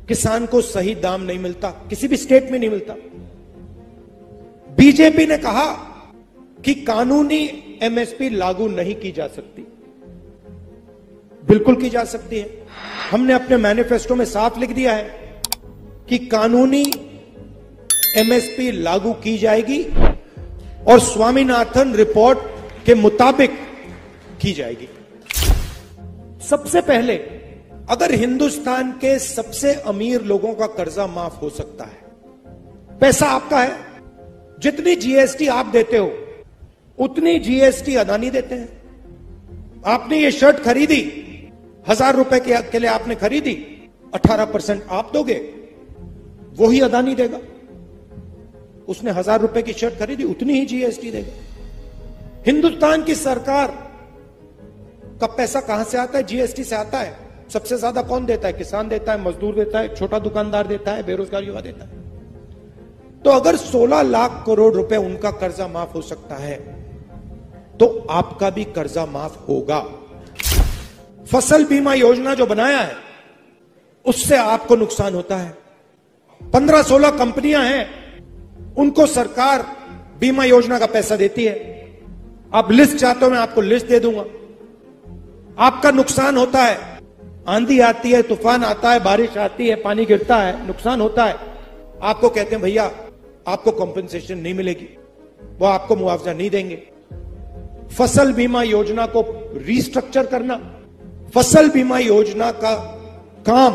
किसान को सही दाम नहीं मिलता, किसी भी स्टेट में नहीं मिलता। बीजेपी ने कहा कि कानूनी एमएसपी लागू नहीं की जा सकती। बिल्कुल की जा सकती है। हमने अपने मैनिफेस्टो में साफ लिख दिया है कि कानूनी एमएसपी लागू की जाएगी और स्वामीनाथन रिपोर्ट के मुताबिक की जाएगी। सबसे पहले, अगर हिंदुस्तान के सबसे अमीर लोगों का कर्जा माफ हो सकता है, पैसा आपका है, जितनी जीएसटी आप देते हो उतनी जीएसटी अदानी देते हैं। आपने ये शर्ट खरीदी, 1000 रुपए के लिए आपने खरीदी, 18% आप दोगे, वही अदानी देगा। उसने 1000 रुपए की शर्ट खरीदी, उतनी ही जीएसटी देगा। हिंदुस्तान की सरकार का पैसा कहां से आता है? जीएसटी से आता है। सबसे ज्यादा कौन देता है? किसान देता है, मजदूर देता है, छोटा दुकानदार देता है, बेरोजगार युवा देता है। तो अगर 16 लाख करोड़ रुपए उनका कर्जा माफ हो सकता है तो आपका भी कर्जा माफ होगा। फसल बीमा योजना जो बनाया है उससे आपको नुकसान होता है। 15-16 कंपनियां हैं, उनको सरकार बीमा योजना का पैसा देती है। आप लिस्ट चाहते हो, मैं आपको लिस्ट दे दूंगा। आपका नुकसान होता है, आंधी आती है, तूफान आता है, बारिश आती है, पानी गिरता है, नुकसान होता है। आपको कहते हैं भैया आपको कॉम्पेंसेशन नहीं मिलेगी, वो आपको मुआवजा नहीं देंगे। फसल बीमा योजना को रीस्ट्रक्चर करना, फसल बीमा योजना का काम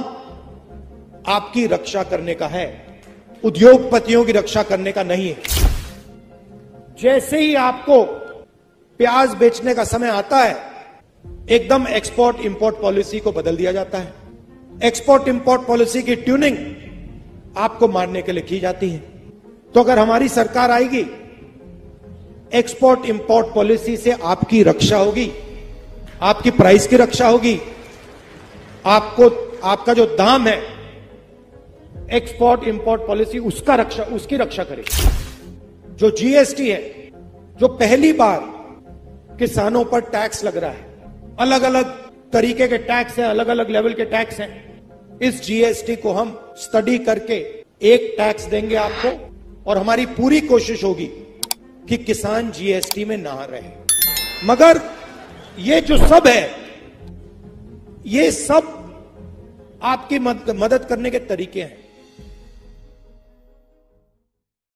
आपकी रक्षा करने का है, उद्योगपतियों की रक्षा करने का नहीं है। जैसे ही आपको प्याज बेचने का समय आता है, एकदम एक्सपोर्ट इंपोर्ट पॉलिसी को बदल दिया जाता है। एक्सपोर्ट इंपोर्ट पॉलिसी की ट्यूनिंग आपको मारने के लिए की जाती है। तो अगर हमारी सरकार आएगी, एक्सपोर्ट इंपोर्ट पॉलिसी से आपकी रक्षा होगी, आपकी प्राइस की रक्षा होगी, आपको आपका जो दाम है एक्सपोर्ट इंपोर्ट पॉलिसी उसकी रक्षा करेगी। जो जीएसटी है, जो पहली बार किसानों पर टैक्स लग रहा है, अलग अलग तरीके के टैक्स हैं, अलग अलग लेवल के टैक्स हैं, इस जीएसटी को हम स्टडी करके एक टैक्स देंगे आपको, और हमारी पूरी कोशिश होगी कि किसान जीएसटी में ना रहे। मगर ये जो सब है, ये सब आपकी मदद करने के तरीके हैं।